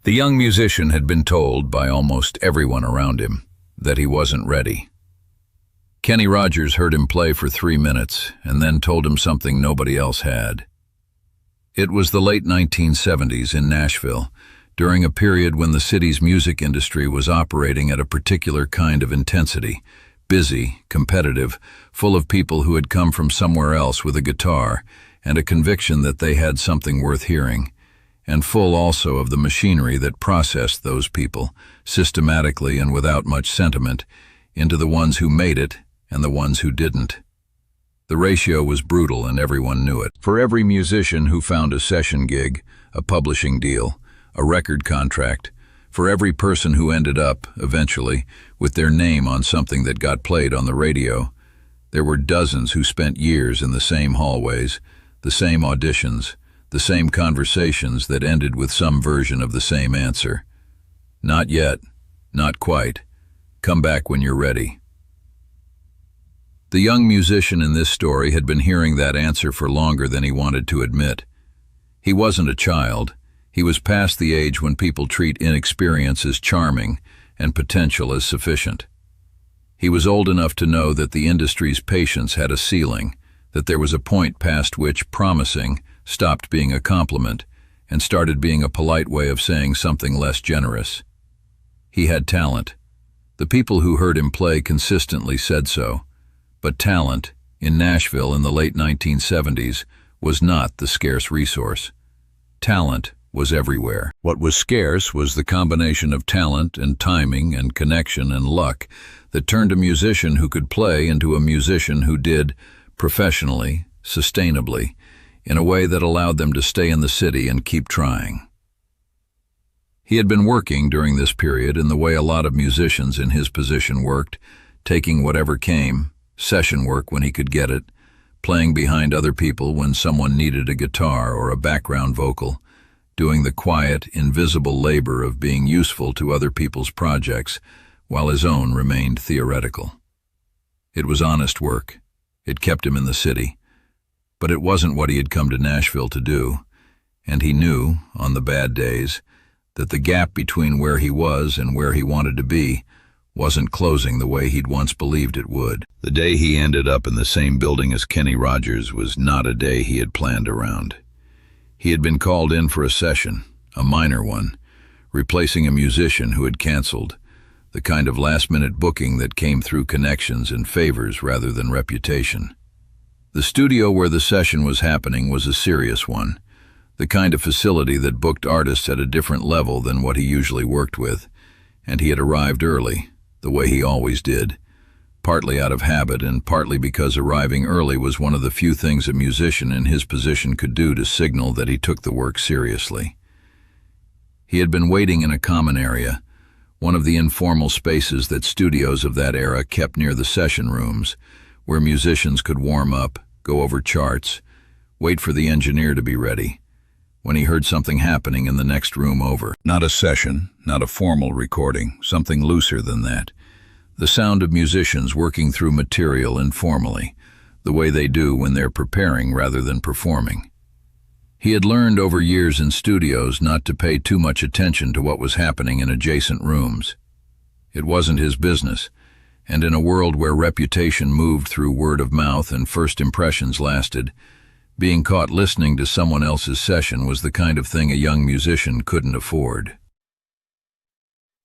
The young musician had been told by almost everyone around him that he wasn't ready. Kenny Rogers heard him play for 3 minutes and then told him something nobody else had. It was the late 1970s in Nashville, during a period when the city's music industry was operating at a particular kind of intensity, busy, competitive, full of people who had come from somewhere else with a guitar and a conviction that they had something worth hearing, and full also of the machinery that processed those people, systematically and without much sentiment, into the ones who made it and the ones who didn't. The ratio was brutal and everyone knew it. For every musician who found a session gig, a publishing deal, a record contract, for every person who ended up, eventually, with their name on something that got played on the radio, there were dozens who spent years in the same hallways, the same auditions, the same conversations that ended with some version of the same answer. Not yet, not quite. Come back when you're ready. The young musician in this story had been hearing that answer for longer than he wanted to admit. He wasn't a child. He was past the age when people treat inexperience as charming and potential as sufficient. He was old enough to know that the industry's patience had a ceiling, that there was a point past which promising stopped being a compliment and started being a polite way of saying something less generous. He had talent. The people who heard him play consistently said so. But talent, in Nashville in the late 1970s, was not the scarce resource. Talent was everywhere. What was scarce was the combination of talent and timing and connection and luck that turned a musician who could play into a musician who did, professionally, sustainably, in a way that allowed them to stay in the city and keep trying. He had been working during this period in the way a lot of musicians in his position worked, taking whatever came, session work when he could get it, playing behind other people when someone needed a guitar or a background vocal, doing the quiet, invisible labor of being useful to other people's projects while his own remained theoretical. It was honest work. It kept him in the city. But it wasn't what he had come to Nashville to do, and he knew, on the bad days, that the gap between where he was and where he wanted to be wasn't closing the way he'd once believed it would. The day he ended up in the same building as Kenny Rogers was not a day he had planned around. He had been called in for a session, a minor one, replacing a musician who had canceled, the kind of last-minute booking that came through connections and favors rather than reputation. The studio where the session was happening was a serious one, the kind of facility that booked artists at a different level than what he usually worked with, and he had arrived early, the way he always did, partly out of habit and partly because arriving early was one of the few things a musician in his position could do to signal that he took the work seriously. He had been waiting in a common area, one of the informal spaces that studios of that era kept near the session rooms, where musicians could warm up, go over charts, wait for the engineer to be ready, when he heard something happening in the next room over. Not a session, not a formal recording, something looser than that. The sound of musicians working through material informally, the way they do when they're preparing rather than performing. He had learned over years in studios not to pay too much attention to what was happening in adjacent rooms. It wasn't his business, and in a world where reputation moved through word of mouth and first impressions lasted, being caught listening to someone else's session was the kind of thing a young musician couldn't afford.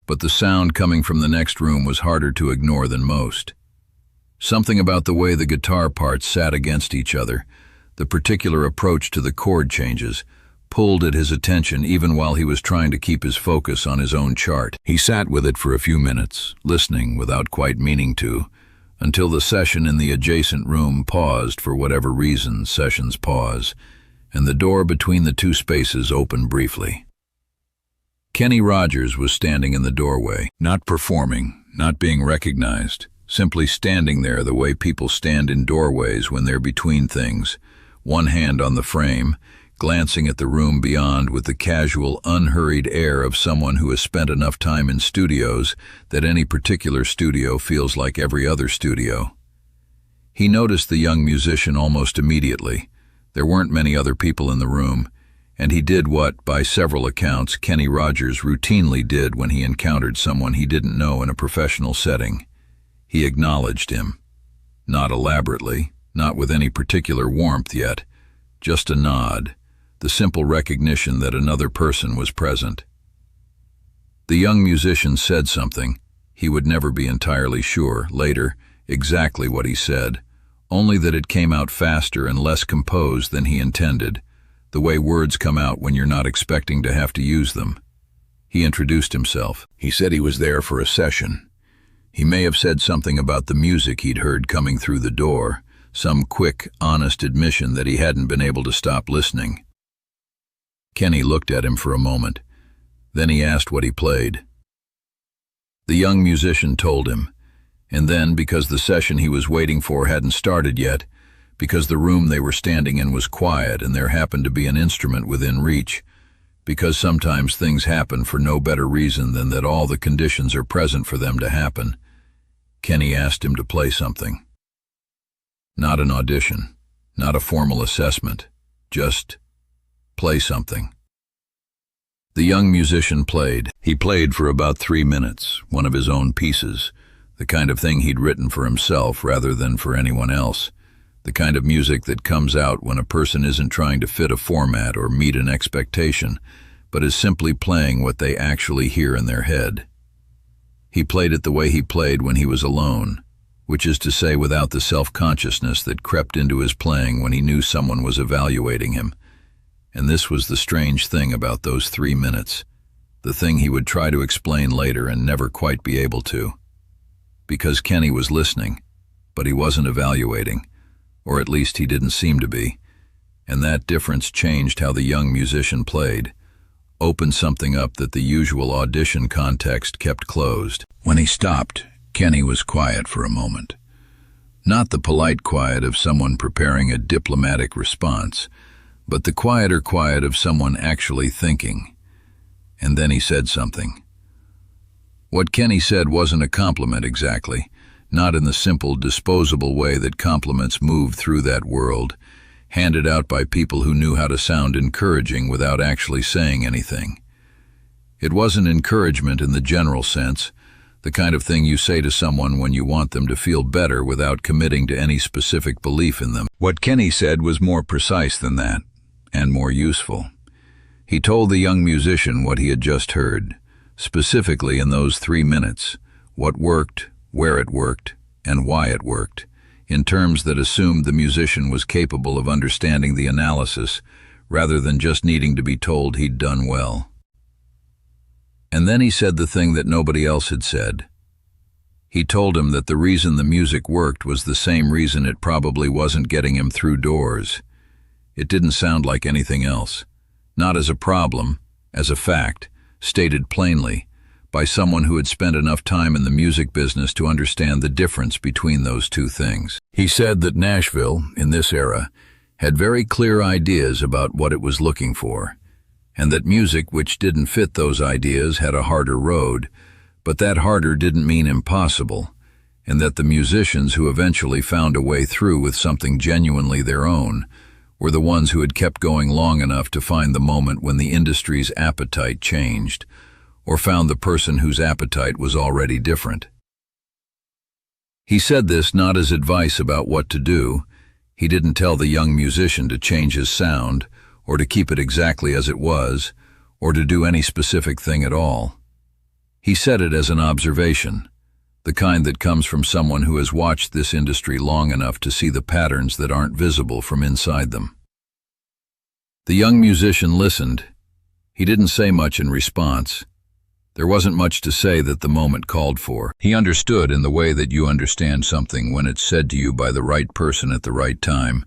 But the sound coming from the next room was harder to ignore than most. Something about the way the guitar parts sat against each other, the particular approach to the chord changes, pulled at his attention even while he was trying to keep his focus on his own chart. He sat with it for a few minutes, listening without quite meaning to, until the session in the adjacent room paused for whatever reason sessions pause, and the door between the two spaces opened briefly. Kenny Rogers was standing in the doorway, not performing, not being recognized, simply standing there the way people stand in doorways when they're between things, one hand on the frame, glancing at the room beyond with the casual, unhurried air of someone who has spent enough time in studios that any particular studio feels like every other studio. He noticed the young musician almost immediately. There weren't many other people in the room. And he did what, by several accounts, Kenny Rogers routinely did when he encountered someone he didn't know in a professional setting. He acknowledged him. Not elaborately, not with any particular warmth yet, just a nod, the simple recognition that another person was present. The young musician said something. He would never be entirely sure, later, exactly what he said, only that it came out faster and less composed than he intended, the way words come out when you're not expecting to have to use them. He introduced himself. He said he was there for a session. He may have said something about the music he'd heard coming through the door, some quick, honest admission that he hadn't been able to stop listening. Kenny looked at him for a moment. Then he asked what he played. The young musician told him, and then, because the session he was waiting for hadn't started yet, because the room they were standing in was quiet and there happened to be an instrument within reach, because sometimes things happen for no better reason than that all the conditions are present for them to happen, Kenny asked him to play something. Not an audition, not a formal assessment, just play something. The young musician played. He played for about 3 minutes, one of his own pieces, the kind of thing he'd written for himself rather than for anyone else, the kind of music that comes out when a person isn't trying to fit a format or meet an expectation, but is simply playing what they actually hear in their head. He played it the way he played when he was alone, which is to say without the self-consciousness that crept into his playing when he knew someone was evaluating him. And this was the strange thing about those 3 minutes, the thing he would try to explain later and never quite be able to. Because Kenny was listening, but he wasn't evaluating, or at least he didn't seem to be, and that difference changed how the young musician played, opened something up that the usual audition context kept closed. When he stopped, Kenny was quiet for a moment. Not the polite quiet of someone preparing a diplomatic response, but the quieter quiet of someone actually thinking. And then he said something. What Kenny said wasn't a compliment exactly, not in the simple, disposable way that compliments move through that world, handed out by people who knew how to sound encouraging without actually saying anything. It wasn't encouragement in the general sense, the kind of thing you say to someone when you want them to feel better without committing to any specific belief in them. What Kenny said was more precise than that, and more useful. He told the young musician what he had just heard, specifically in those 3 minutes, what worked, where it worked, and why it worked, in terms that assumed the musician was capable of understanding the analysis rather than just needing to be told he'd done well. And then he said the thing that nobody else had said. He told him that the reason the music worked was the same reason it probably wasn't getting him through doors. It didn't sound like anything else, not as a problem, as a fact, stated plainly, by someone who had spent enough time in the music business to understand the difference between those two things. He said that Nashville, in this era, had very clear ideas about what it was looking for, and that music which didn't fit those ideas had a harder road, but that harder didn't mean impossible, and that the musicians who eventually found a way through with something genuinely their own were the ones who had kept going long enough to find the moment when the industry's appetite changed, or found the person whose appetite was already different. He said this not as advice about what to do. He didn't tell the young musician to change his sound, or to keep it exactly as it was, or to do any specific thing at all. He said it as an observation, the kind that comes from someone who has watched this industry long enough to see the patterns that aren't visible from inside them. The young musician listened. He didn't say much in response. There wasn't much to say that the moment called for. He understood in the way that you understand something when it's said to you by the right person at the right time,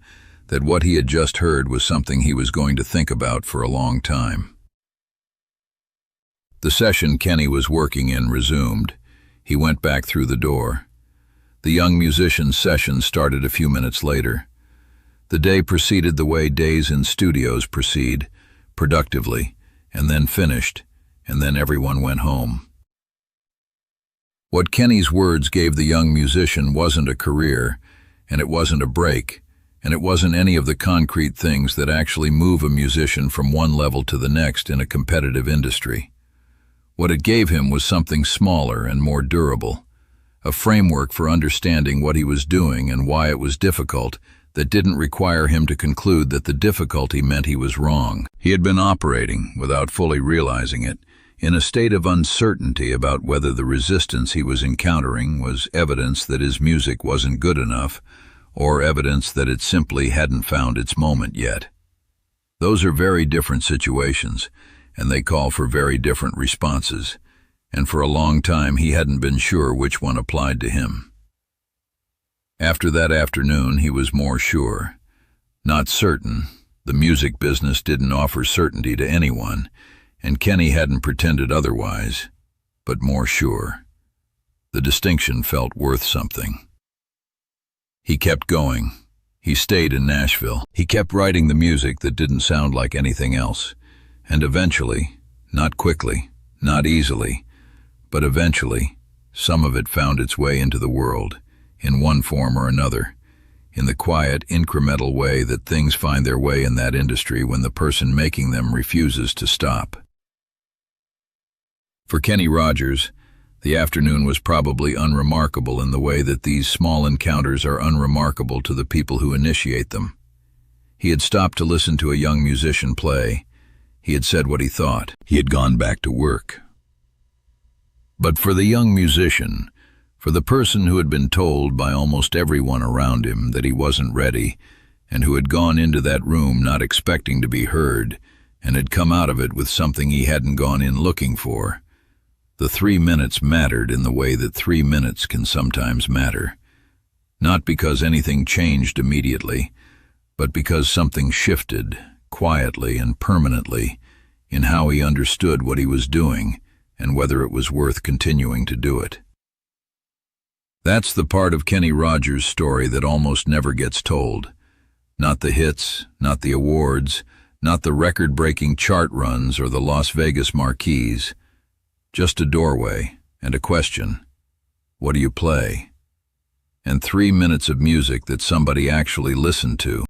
that what he had just heard was something he was going to think about for a long time. The session Kenny was working in resumed. He went back through the door. The young musician's session started a few minutes later. The day proceeded the way days in studios proceed, productively, and then finished, and then everyone went home. What Kenny's words gave the young musician wasn't a career, and it wasn't a break, and it wasn't any of the concrete things that actually move a musician from one level to the next in a competitive industry. What it gave him was something smaller and more durable, a framework for understanding what he was doing and why it was difficult that didn't require him to conclude that the difficulty meant he was wrong. He had been operating, without fully realizing it, in a state of uncertainty about whether the resistance he was encountering was evidence that his music wasn't good enough or evidence that it simply hadn't found its moment yet. Those are very different situations, and they call for very different responses, and for a long time he hadn't been sure which one applied to him. After that afternoon, he was more sure. Not certain. The music business didn't offer certainty to anyone, and Kenny hadn't pretended otherwise, but more sure. The distinction felt worth something. He kept going. He stayed in Nashville. He kept writing the music that didn't sound like anything else, and eventually, not quickly, not easily, but eventually, some of it found its way into the world, in one form or another, in the quiet, incremental way that things find their way in that industry when the person making them refuses to stop. For Kenny Rogers, the afternoon was probably unremarkable in the way that these small encounters are unremarkable to the people who initiate them. He had stopped to listen to a young musician play. He had said what he thought. He had gone back to work. But for the young musician, for the person who had been told by almost everyone around him that he wasn't ready, and who had gone into that room not expecting to be heard, and had come out of it with something he hadn't gone in looking for, the 3 minutes mattered in the way that 3 minutes can sometimes matter. Not because anything changed immediately, but because something shifted, quietly and permanently, in how he understood what he was doing and whether it was worth continuing to do it. That's the part of Kenny Rogers' story that almost never gets told. Not the hits, not the awards, not the record-breaking chart runs or the Las Vegas marquees. Just a doorway and a question. What do you play? And 3 minutes of music that somebody actually listened to.